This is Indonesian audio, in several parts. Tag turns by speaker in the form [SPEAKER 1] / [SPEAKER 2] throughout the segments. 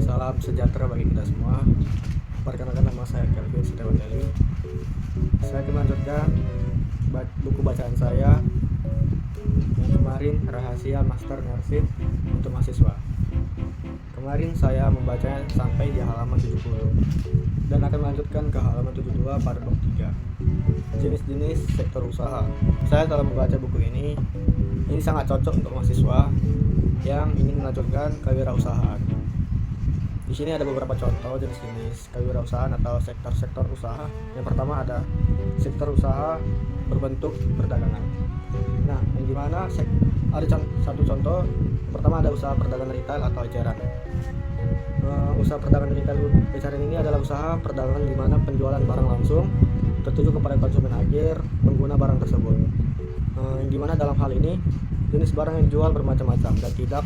[SPEAKER 1] Salam sejahtera bagi kita semua. Perkenalkan, nama saya Kelvin Sitewandeli. Saya akan melanjutkan buku bacaan saya yang kemarin, Rahasia Master Nursing untuk Mahasiswa. Kemarin saya membacanya sampai di halaman 70 dan akan melanjutkan ke halaman 72 pada bab 3. Jenis-jenis sektor usaha. Saya telah membaca buku ini sangat cocok untuk mahasiswa yang ingin melanjutkan kewirausahaan. Di sini ada beberapa contoh jenis-jenis kewirausahaan atau sektor-sektor usaha. Yang pertama ada sektor usaha berbentuk perdagangan. Nah, yang dimana ada satu contoh. Pertama ada usaha perdagangan retail atau eceran. Usaha perdagangan retail eceran ini adalah usaha perdagangan di mana penjualan barang langsung tertuju kepada konsumen akhir pengguna barang tersebut. Yang dimana dalam hal ini jenis barang yang dijual bermacam-macam dan tidak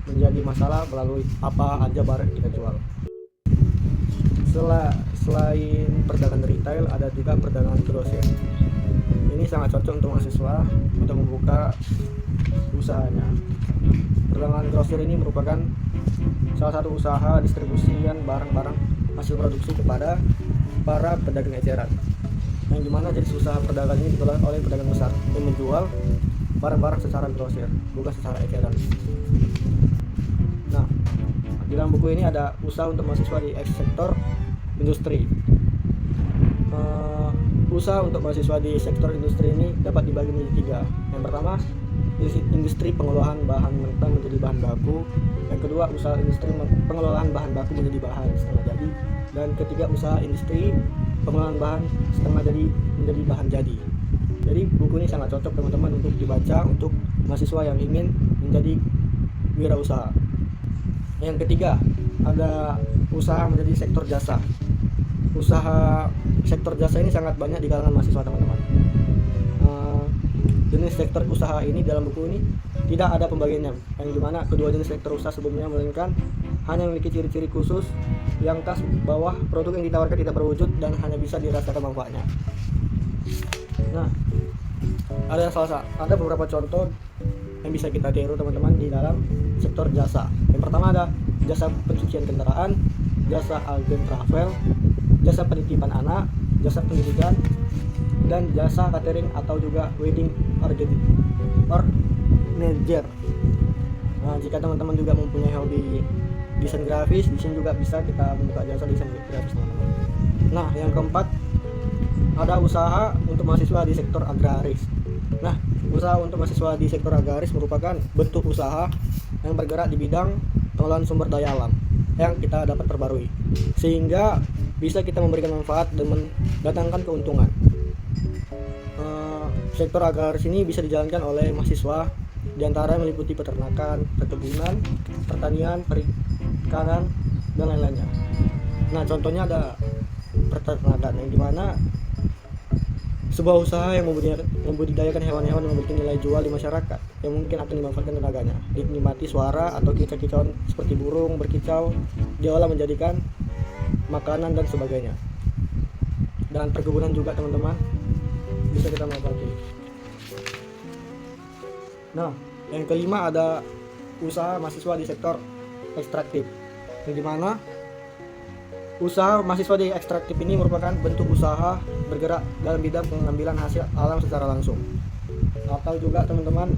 [SPEAKER 1] menjadi masalah melalui apa aja barang kita jual. Selain perdagangan retail, ada juga perdagangan grosir. Ini sangat cocok untuk mahasiswa untuk membuka usahanya. Perdagangan grosir ini merupakan salah satu usaha distribusian barang-barang hasil produksi kepada para pedagang eceran, yang dimana jenis usaha perdagangan ini dikelola oleh pedagang besar yang menjual barang-barang secara grosir, bukan secara eceran. Nah, di dalam buku ini ada usaha untuk mahasiswa di sektor industri. Usaha untuk mahasiswa di sektor industri ini dapat dibagi menjadi 3. Yang pertama, industri pengolahan bahan mentah menjadi bahan baku. Yang kedua, usaha industri pengelolaan bahan baku menjadi bahan setengah jadi. Dan ketiga, usaha industri pengelolaan bahan setengah jadi menjadi bahan jadi. Jadi buku ini sangat cocok teman-teman untuk dibaca untuk mahasiswa yang ingin menjadi wirausaha. Yang ketiga, ada usaha menjadi sektor jasa. Usaha sektor jasa ini sangat banyak di kalangan mahasiswa teman-teman. Jenis sektor usaha ini dalam buku ini tidak ada pembagiannya, yang dimana kedua jenis sektor usaha sebelumnya melainkan hanya memiliki ciri-ciri khusus yang khas bahwa produk yang ditawarkan tidak berwujud dan hanya bisa dirasakan manfaatnya. Nah, ada beberapa contoh yang bisa kita tiru teman-teman di dalam sektor jasa. Yang pertama ada jasa pencucian kendaraan, jasa agen travel, jasa penitipan anak, jasa pendidikan, dan jasa catering atau juga wedding organizer. Nah, jika teman-teman juga mempunyai hobi desain grafis, di sini juga bisa kita membuka jasa desain grafis teman-teman. Nah, yang keempat ada usaha untuk mahasiswa di sektor agraris. Nah, usaha untuk mahasiswa di sektor agraris merupakan bentuk usaha yang bergerak di bidang pengelolaan sumber daya alam yang kita dapat perbarui, sehingga bisa kita memberikan manfaat dan mendatangkan keuntungan. Sektor agraris ini bisa dijalankan oleh mahasiswa, diantara meliputi peternakan, perkebunan, pertanian, perikanan, dan lain-lainnya. Nah, contohnya ada peternakan, yang dimana sebuah usaha yang membudidayakan hewan-hewan yang memiliki nilai jual di masyarakat yang mungkin akan dimanfaatkan tenaganya, dinikmati suara atau kicau-kicauan seperti burung berkicau, diolah menjadikan makanan dan sebagainya. Dan perkebunan juga teman-teman bisa kita manfaatkan. Nah, yang kelima ada usaha mahasiswa di sektor ekstraktif, yang dimana usaha mahasiswa di ekstraktif ini merupakan bentuk usaha bergerak dalam bidang pengambilan hasil alam secara langsung. Atau juga teman-teman,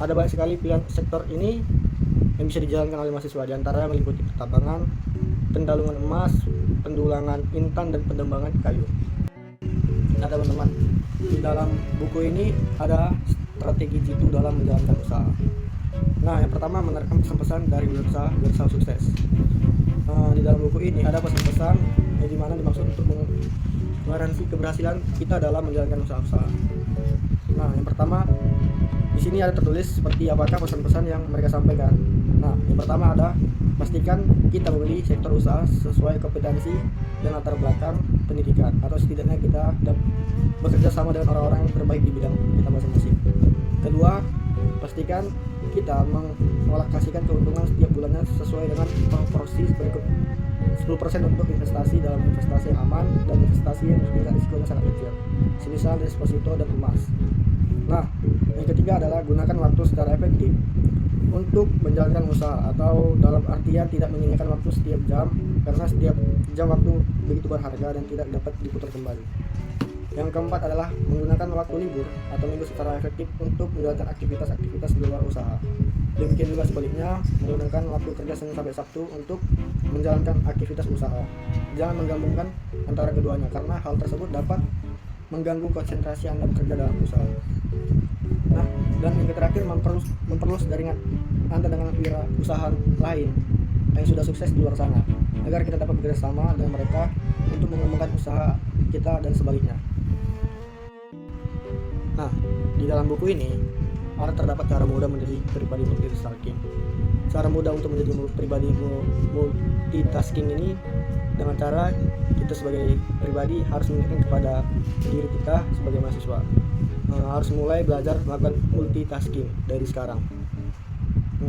[SPEAKER 1] ada banyak sekali pilihan sektor ini yang bisa dijalankan oleh mahasiswa, diantaranya meliputi pertambangan, pendalungan emas, pendulangan intan, dan pengembangan kayu. Nah teman-teman, di dalam buku ini ada strategi jitu dalam menjalankan usaha. Nah, yang pertama menerapkan pesan-pesan dari wirausaha sukses. Di dalam buku ini ada pesan-pesan yang dimana dimaksud untuk menggaransi keberhasilan kita dalam menjalankan usaha-usaha. Nah, yang pertama di sini ada tertulis seperti apakah pesan-pesan yang mereka sampaikan. Nah, yang pertama ada pastikan kita memilih sektor usaha sesuai kompetensi dan latar belakang pendidikan, atau setidaknya kita bekerja sama dengan orang-orang yang terbaik di bidang kita masing-masing. Kedua, pastikan kita mengalokasikan keuntungan setiap bulannya sesuai dengan proporsi berikut: 10% untuk investasi dalam investasi yang aman dan investasi yang tingkat risikonya sangat kecil, semisal deposito dan emas. Nah, yang ketiga adalah gunakan waktu secara efektif. untuk menjalankan usaha, atau dalam artian tidak menyanyikan waktu setiap jam, karena setiap jam waktu begitu berharga dan tidak dapat diputar kembali. Yang keempat adalah menggunakan waktu libur atau minggu secara efektif untuk menjalankan aktivitas-aktivitas di luar usaha. Demikian juga sebaliknya, menggunakan waktu kerja Senin sampai Sabtu untuk menjalankan aktivitas usaha. Jangan menggabungkan antara keduanya, karena hal tersebut dapat mengganggu konsentrasi Anda bekerja dalam usaha. Nah, dan yang terakhir, memperluas jaringan Anda dengan wirausaha lain yang sudah sukses di luar sana, agar kita dapat bekerja sama dengan mereka untuk mengembangkan usaha kita dan sebaliknya. Nah, di dalam buku ini terdapat cara mudah menjadi pribadi multitasking. Cara mudah untuk menjadi pribadi multitasking ini dengan cara kita sebagai pribadi harus mengingatkan kepada diri kita sebagai mahasiswa, harus mulai belajar melakukan multitasking dari sekarang,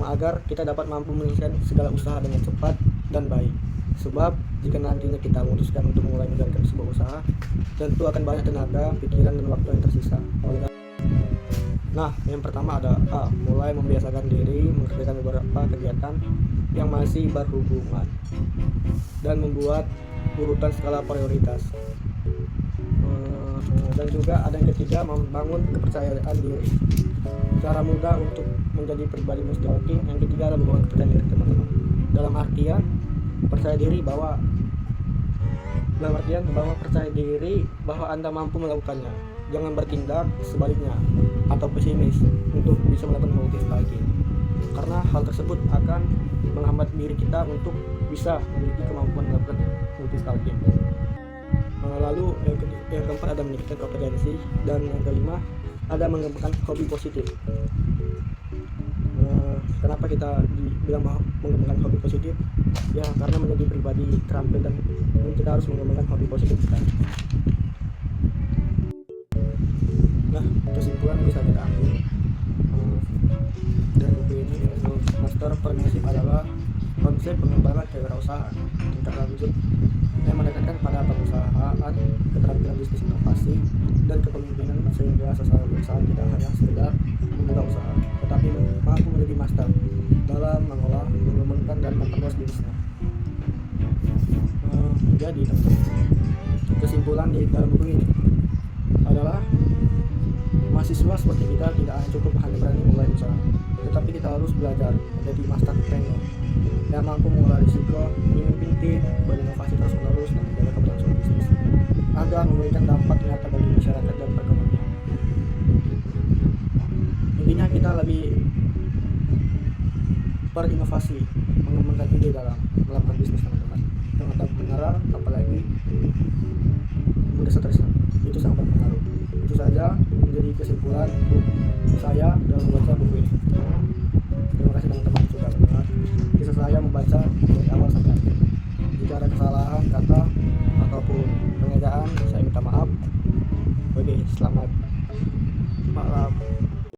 [SPEAKER 1] agar kita dapat mampu menyelesaikan segala usaha dengan cepat dan baik. Sebab jika nantinya kita memutuskan untuk mulai menjalankan sebuah usaha, tentu akan banyak tenaga, pikiran, dan waktu yang tersisa. Nah, yang pertama ada mulai membiasakan diri mengerjakan beberapa kegiatan yang masih berhubungan dan membuat urutan skala prioritas. Dan juga ada yang ketiga, membangun kepercayaan diri. Cara mudah untuk menjadi pribadi multitasking yang ketiga adalah membangun kepercayaan diri, teman-teman. Dalam artian percaya diri bahwa percaya diri bahwa Anda mampu melakukannya. Jangan bertindak sebaliknya atau pesimis untuk bisa melakukan multitasking, karena hal tersebut akan menghambat diri kita untuk bisa memiliki kemampuan melakukan multitasking. Lalu yang keempat ada meningkatkan kompetensi, dan yang kelima ada mengembangkan hobi positif. Kenapa kita dibilang bahwa mengembangkan hobi positif? Ya, karena menjadi pribadi terampil dan kita harus mengembangkan hobi positif kita. Nah, kesimpulan bisa kita ambil dari buku ini, yaitu Master Partnership adalah konsep pengembangan kewirausahaan tingkat lanjut yang mendekatkan pada pengusahaan, keterampilan bisnis inovasi, dan kepemimpinan, sehingga sasaran perusahaan tidak hanya sekedar membuka usaha, tetapi mampu menjadi master dalam mengolah, mengembangkan, dan memperluas bisnisnya. Jadi kesimpulan di dalam buku ini adalah mahasiswa seperti kita tidak cukup hanya berani mulai usaha, tetapi kita harus belajar menjadi master trainer yang mampu mengolah risiko, memimpin tim, berinovasi terus-menerus, dan menjaga keberlangsungan bisnis agar memberikan dampak nyata bagi masyarakat dan perekonomian. Intinya kita lebih berinovasi, mengembangkan ide dalam melakukan bisnis, teman-teman. Jangan takut menyerah, apalagi mudah stres, itu sangat berpengaruh. Itu saja menjadi kesimpulan saya dalam membaca buku ini.